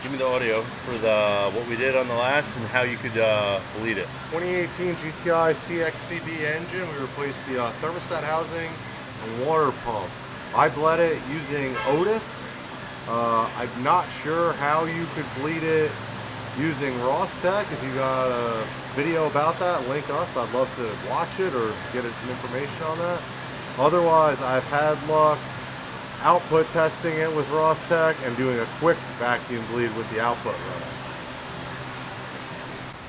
Give me the audio for the what we did on the last and how you could bleed it. 2018 GTI CXCB engine. We replaced the thermostat housing and water pump. I bled it using Otis. I'm not sure how you could bleed it using Rostec. If you got a video about that, link us. I'd love to watch it or get some information on that. Otherwise, I've had luck output testing it with Rostec and doing a quick vacuum bleed with the output running.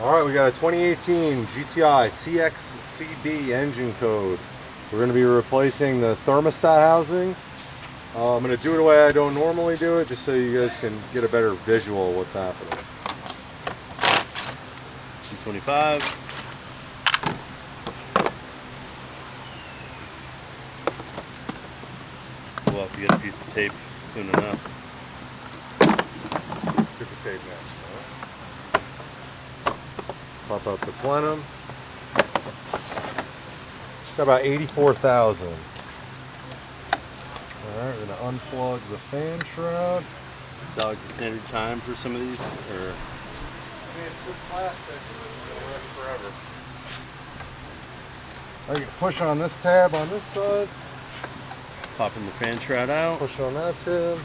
All right, we got a 2018 GTI CXCB engine code. We're going to be replacing the thermostat housing. I'm going to do it the way I don't normally do it, just so you guys can get a better visual of what's happening. 225. We'll have to get a piece of tape soon enough. Get the tape now. Pop out the plenum. It's got about 84,000. Alright, we're going to unplug the fan shroud. Is that like the standard time for some of these? Or? I mean, it's good plastic. It'll last forever. I can push on this tab on this side. Popping the fan shroud out. Push on that tab.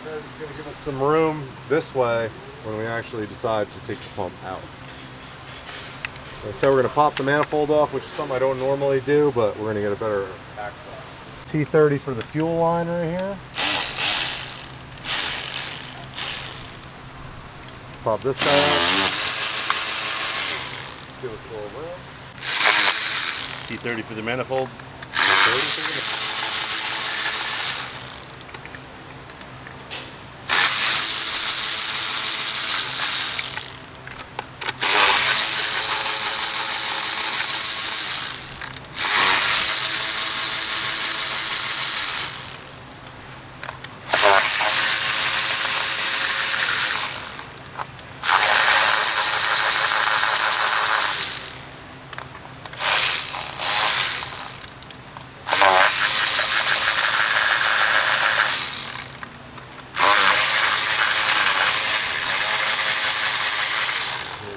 This is going to give us some room this way when we actually decide to take the pump out. So we're going to pop the manifold off, which is something I don't normally do, but we're going to get a better access. T30 for the fuel line right here. Pop this guy out. Let's give us a little room. T30 for the manifold.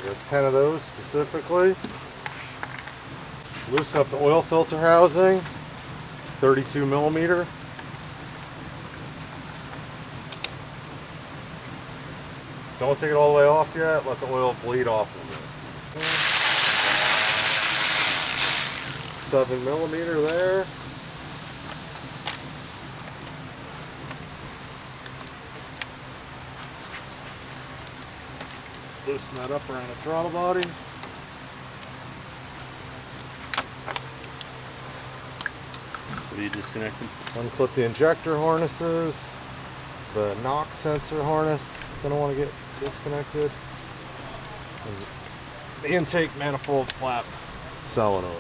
Got 10 of those specifically. Loosen up the oil filter housing, 32 millimeter. Don't take it all the way off yet, let the oil bleed off a bit. 7 millimeter there. Loosen that up around the throttle body. What are you disconnecting? Unclip the injector harnesses. The NOx sensor harness is going to want to get disconnected. And the intake manifold flap solenoid.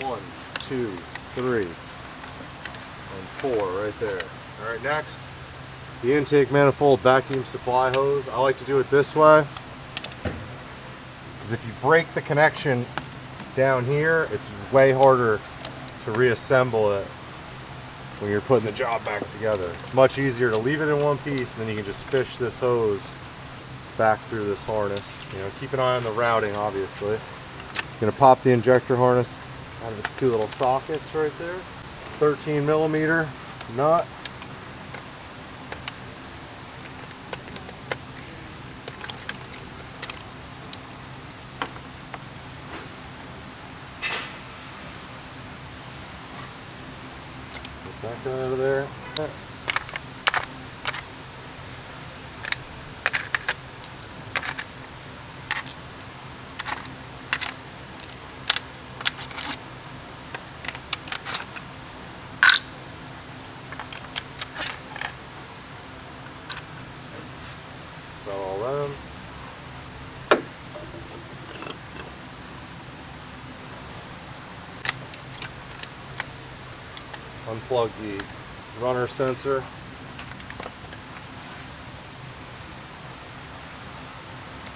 1, 2, 3. And 4 right there. All right, next, the intake manifold vacuum supply hose. I like to do it this way because if you break the connection down here, it's way harder to reassemble it when you're putting the job back together. It's much easier to leave it in one piece, and then you can just fish this hose back through this harness. You know, keep an eye on the routing, obviously. Gonna pop the injector harness out of its 2 little sockets right there. 13 millimeter nut. Get that guy out of there. Got all them. Unplug the runner sensor.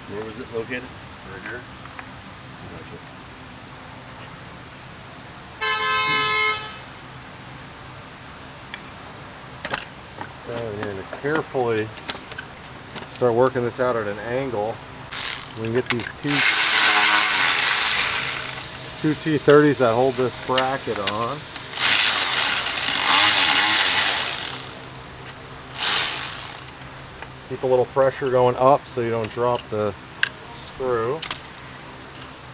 Where was it located? Right here. Okay, we're going to carefully start working this out at an angle. We can get these two T30s that hold this bracket on. Keep a little pressure going up so you don't drop the screw.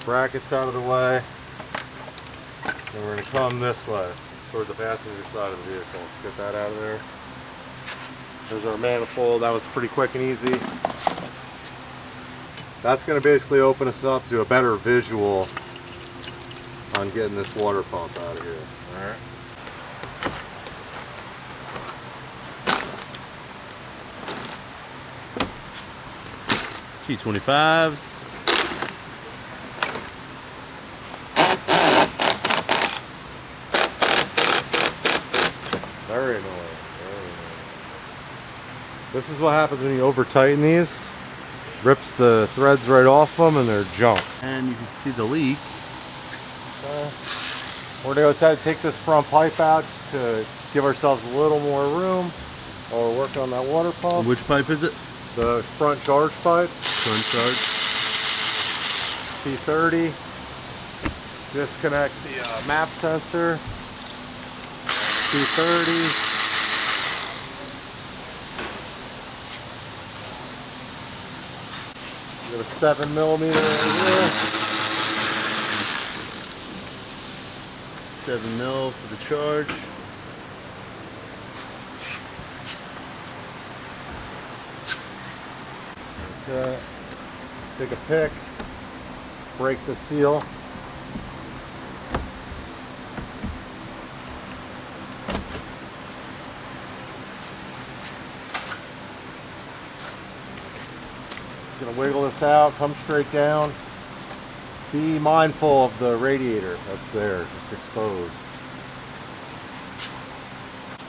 Brackets out of the way. And we're going to come this way toward the passenger side of the vehicle. Get that out of there. There's our manifold. That was pretty quick and easy. That's going to basically open us up to a better visual on getting this water pump out of here. All right. G25s. Very annoying. This is what happens when you over tighten these. Rips the threads right off them and they're junk. And you can see the leak. We're going to go take this front pipe out just to give ourselves a little more room while we're working on that water pump. Which pipe is it? The front charge pipe. Front charge. T30. Disconnect the map sensor. T30. Got a 7mm right here. 7 mil for the charge. Okay. Take a pick. Break the seal. Gonna wiggle this out, come straight down. Be mindful of the radiator that's there, just exposed.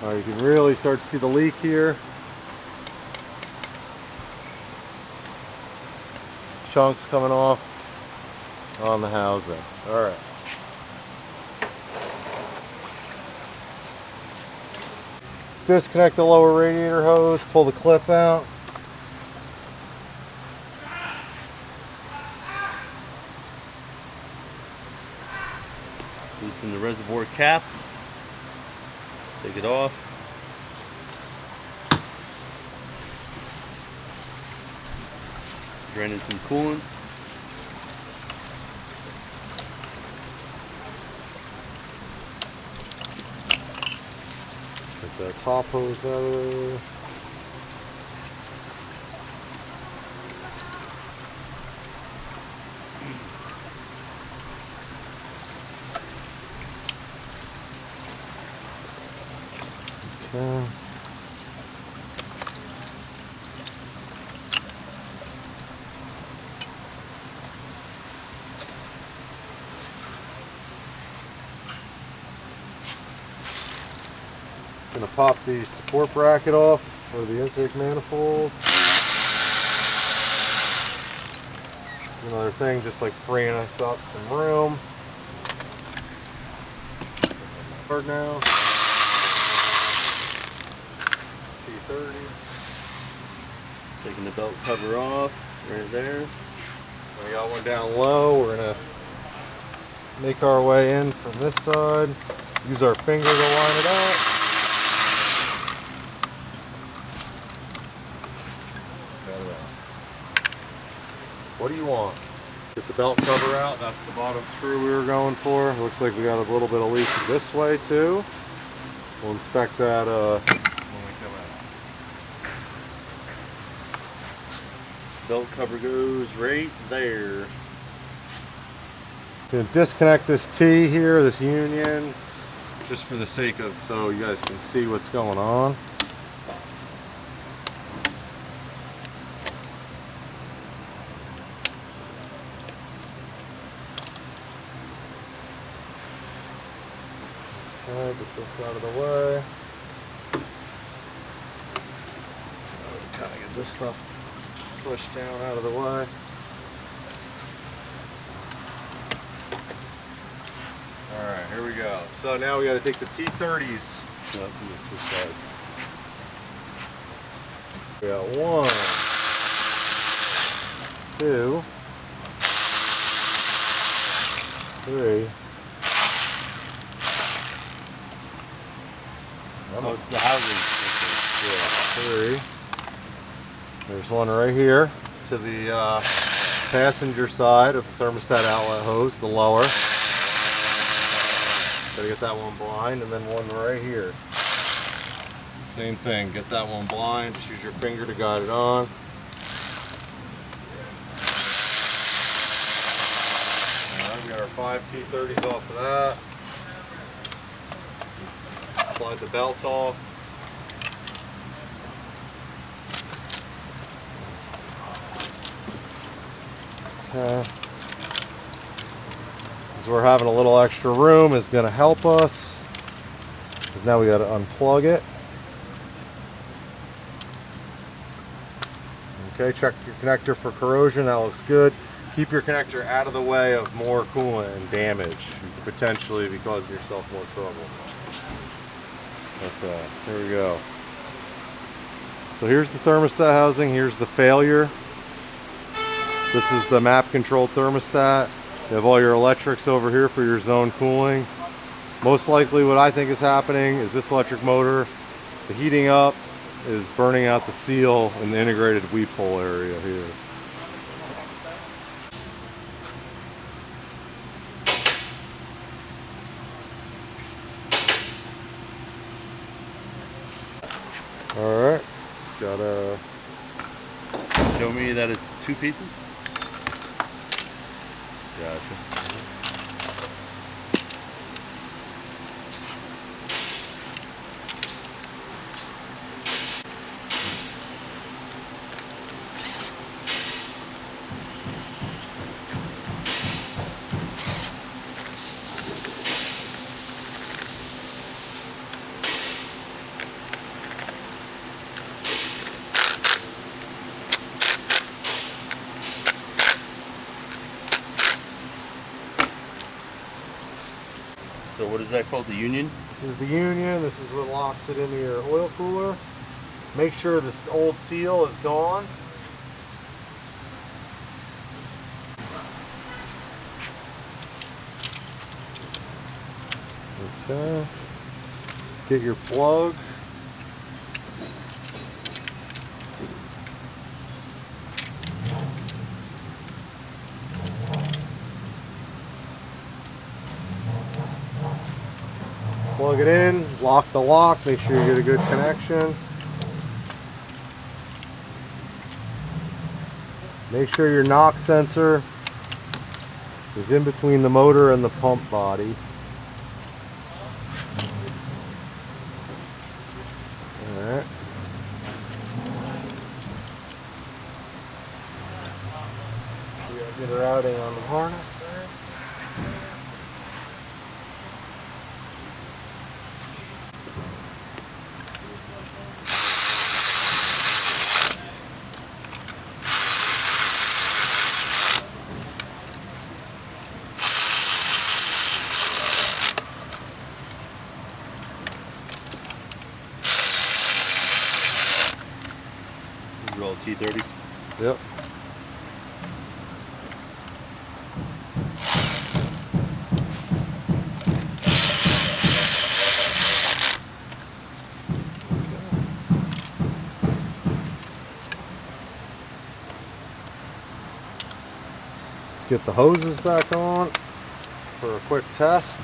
Alright, you can really start to see the leak here. Chunks coming off on the housing. Alright. Disconnect the lower radiator hose, pull the clip out. Loosen the reservoir cap. Take it off. Drain in some coolant. Get that top hose out of there. Okay. Gonna pop the support bracket off for the intake manifold. This is another thing, just like freeing us up some room. Hard now. T30. Taking the belt cover off right there. We got one down low. We're gonna make our way in from this side. Use our finger to line it up. What do you want? Get the belt cover out. That's the bottom screw we were going for. Looks like we got a little bit of leak this way too. We'll inspect that when we come out. Belt cover goes right there. Gonna disconnect this T here, this union, just for the sake of so you guys can see what's going on. Okay, get this out of the way. Kind of get this stuff pushed down out of the way. So now we got to take the T30s. Yep, switch sides. We got 1, 2, 3. Oh, it's the housing. 3. There's one right here to the passenger side of the thermostat outlet hose, the lower. Gotta get that one blind, and then one right here. Same thing, get that one blind, just use your finger to guide it on. Alright, we got our 5 T30s off of that. Slide the belt off. Okay. As we're having a little extra room is going to help us, because now we got to unplug it. Okay, check your connector for corrosion. That looks good. Keep your connector out of the way of more coolant and damage. You could potentially be causing yourself more trouble. Okay, here we go. So here's the thermostat housing. Here's the failure. This is the map controlled thermostat. You have all your electrics over here for your zone cooling. Most likely what I think is happening is this electric motor, the heating up is burning out the seal in the integrated weep hole area here. Alright, gotta Show me that it's 2 pieces. Gotcha. So what is that called? The union? This is the union. This is what locks it into your oil cooler. Make sure this old seal is gone. Okay. Get your plug. Plug it in, lock the lock, make sure you get a good connection. Make sure your knock sensor is in between the motor and the pump body. Alright. We gotta get her routing on the harness there. Roll T30s. Yep. Let's get the hoses back on for a quick test.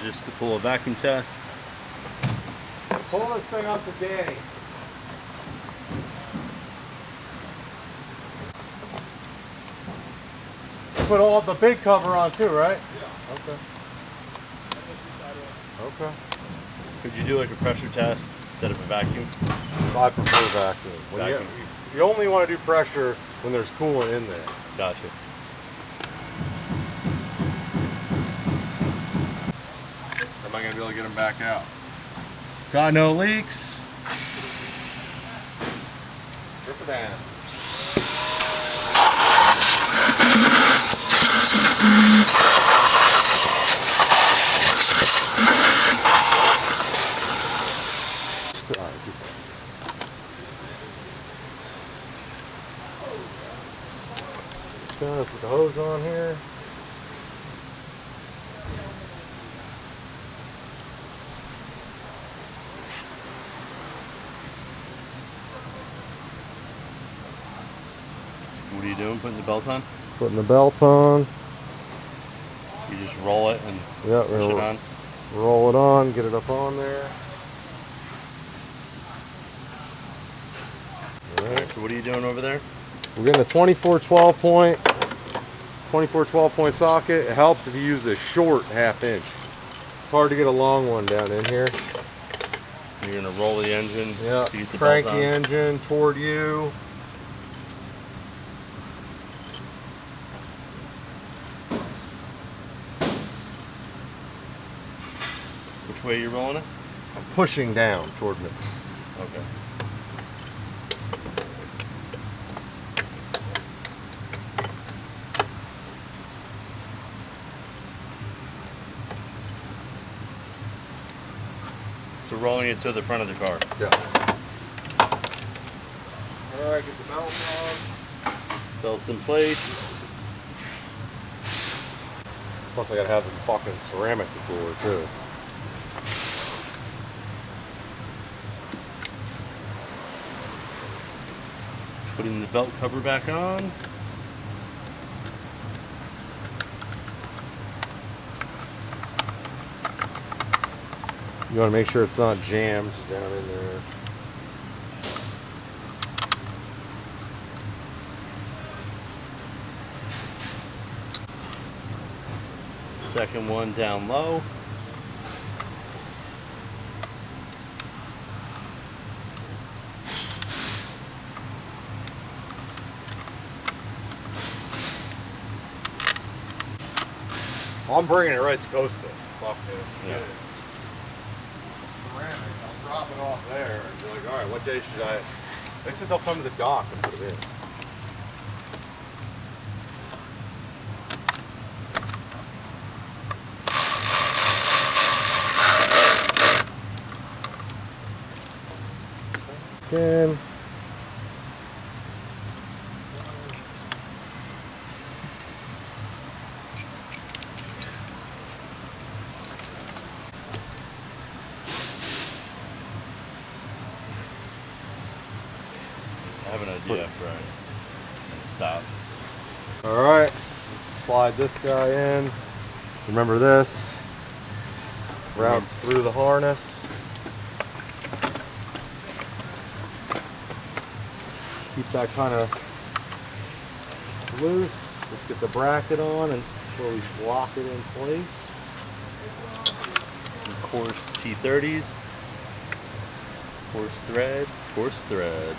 Just to pull a vacuum test. Pull this thing up to Danny. Put all the big cover on too, right? Yeah. Okay. Okay. Could you do like a pressure test instead of a vacuum? I prefer vacuum. You only want to do pressure when there's coolant in there. Gotcha. I gotta be able to get them back out. Got no leaks. Strip it down. Let's put the hose on here. What are you doing? Putting the belt on? Putting the belt on. You just roll it and push it on? Roll it on, get it up on there. Alright, so what are you doing over there? We're getting a 24-12 point socket. It helps if you use a short 1/2 inch. It's hard to get a long one down in here. You're gonna roll the engine. Yeah, crank the engine toward you. Which way are you rolling it? I'm pushing down toward me. Okay. So rolling it to the front of the car. Yes. Alright, get the belt on. Belt's in place. Plus I gotta have the fucking ceramic decor too. Putting the belt cover back on. You want to make sure it's not jammed down in there. Second one down low. I'm bringing it right to coastal. Fuck it. Yeah. Ceramic. I'll drop it off there and be like, all right, what day should I? They said they'll come to the dock and put it in. Again. I have an idea for it. Stop. All right, let's slide this guy in. Remember this routes through the harness. Keep that kind of loose. Let's get the bracket on and before we lock it in place. Some coarse T30s. Coarse thread. Coarse thread.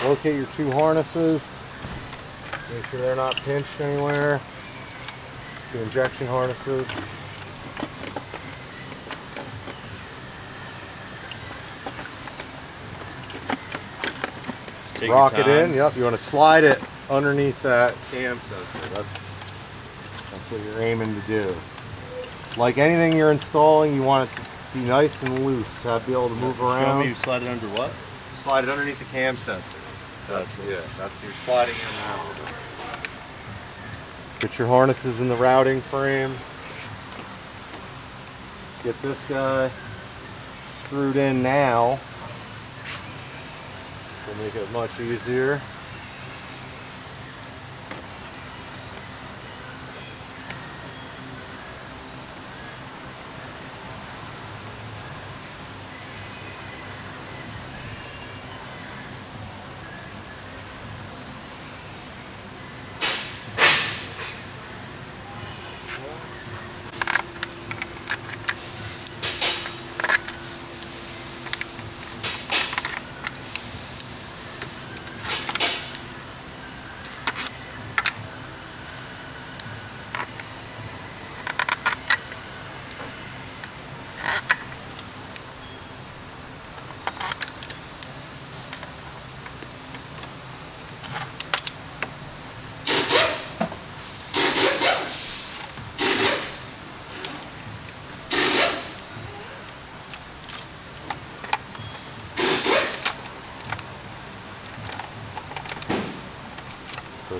Locate your two harnesses. Make sure they're not pinched anywhere. Two injection harnesses. Take Rock your it time. in. Yep. You want to slide it underneath that cam sensor. That's what you're aiming to do. Like anything you're installing, you want it to be nice and loose. Have be able to move around. Show me you slide it under what? Slide it underneath the cam sensor. That's you're sliding in now. Get your harnesses in the routing frame. Get this guy screwed in now. This will make it much easier.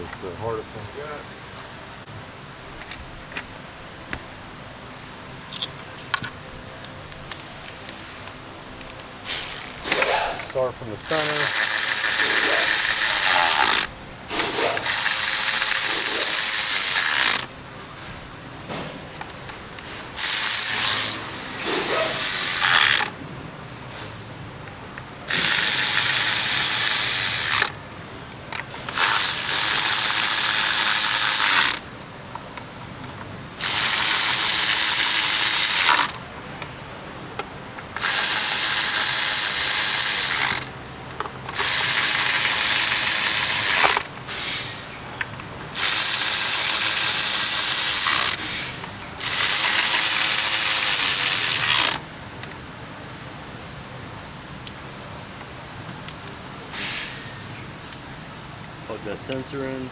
is the hardest one to get. Start from the center. Plug that sensor in.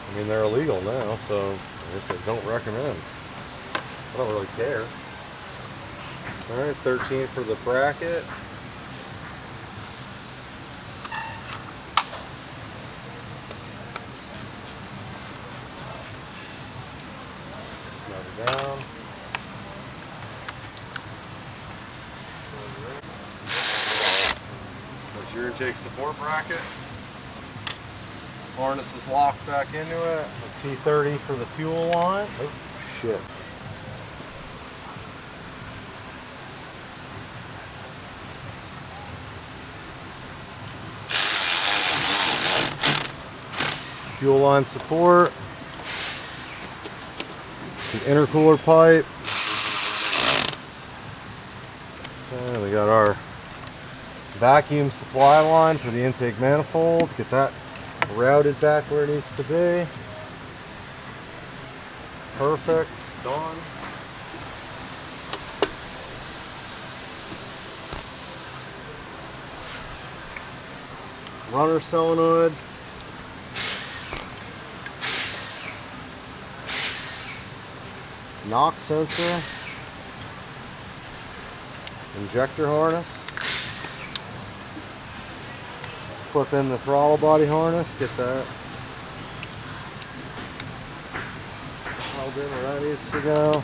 I mean, they're illegal now, so I guess I don't recommend. I don't really care. Alright, 13 for the bracket. Snug it down. That's your intake support bracket. Harness is locked back into it. The T30 for the fuel line. Oh, shit. Fuel line support. The intercooler pipe. And we got our vacuum supply line for the intake manifold. Get that routed back where it needs to be. Perfect. Done. Runner solenoid. Knock sensor. Injector harness. Clip in the throttle body harness, get that held in where that needs to go.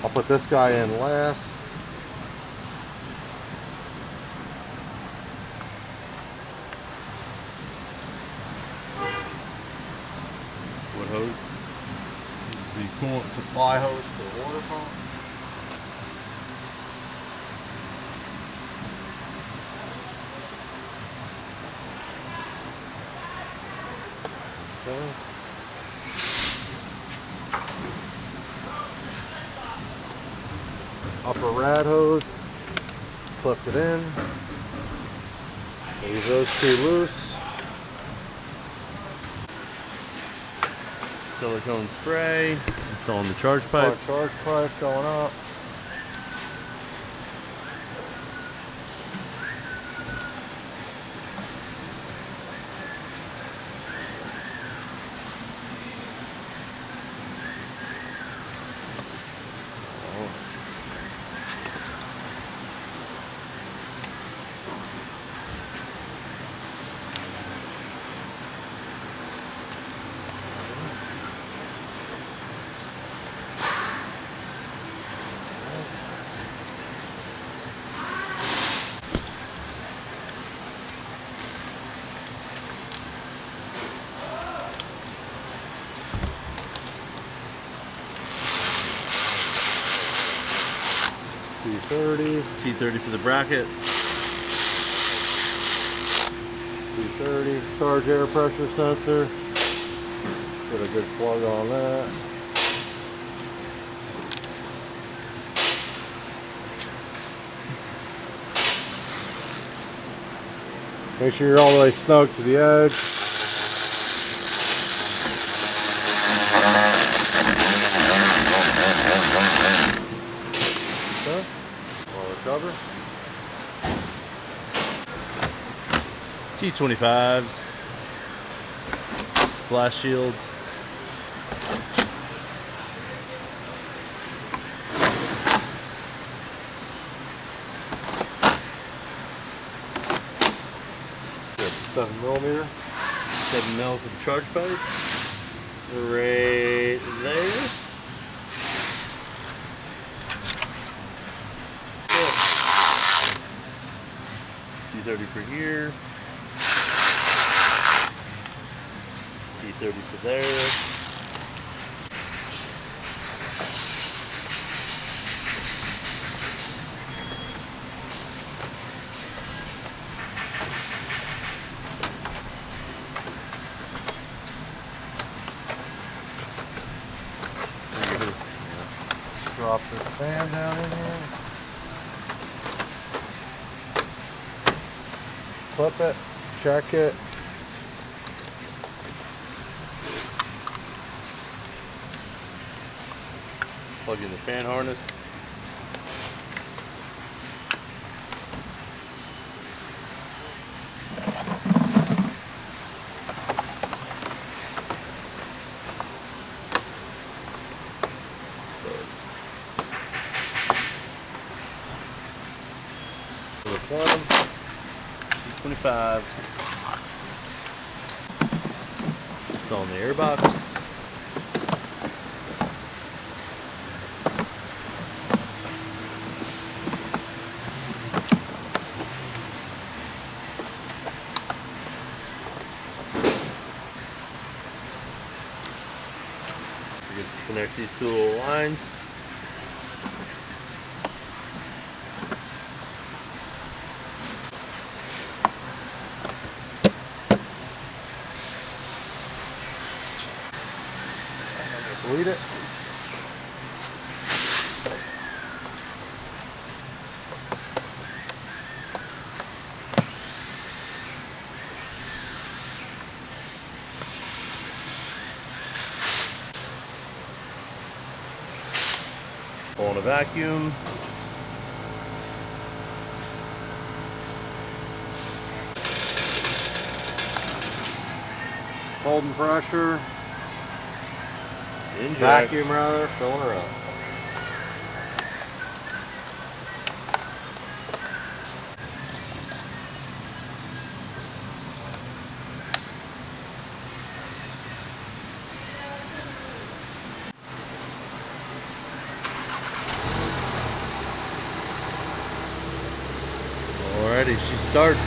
I'll put this guy in last. What hose? This is the coolant supply hose to the water pump. Okay. Upper rad hose, clipped it in. Leave those two loose. Silicone spray. Installing the charge pipe. Charge pipe going up. T30. T30 for the bracket. T30. Charge air pressure sensor. Get a good plug on that. Make sure you're all the way snug to the edge. Okay. rubber. T25s, splash shields. Good, 7mm. 7mm for the charge pipe. Right there. T30 for here. T30 for there. Drop this fan down in here. Clip it, check it. Plug in the fan harness. T25s. Installing the air box. Connect these two little lines. Bleed it. Pulling a vacuum. Holding pressure. Inject. Vacuum rather, filling her up. Alrighty, she starts.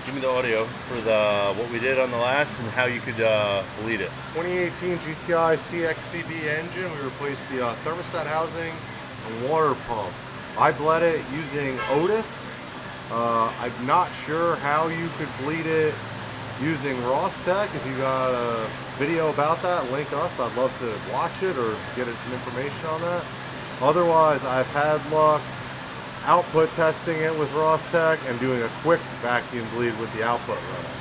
Give me the audio for what we did on the last and how you could bleed it. 2018 GTI CXCB engine. We replaced the thermostat housing and water pump. I bled it using Otis. I'm not sure how you could bleed it using Rostec. If you got a video about that, link us. I'd love to watch it or get some information on that. Otherwise, I've had luck output testing it with Rostec and doing a quick vacuum bleed with the output runner.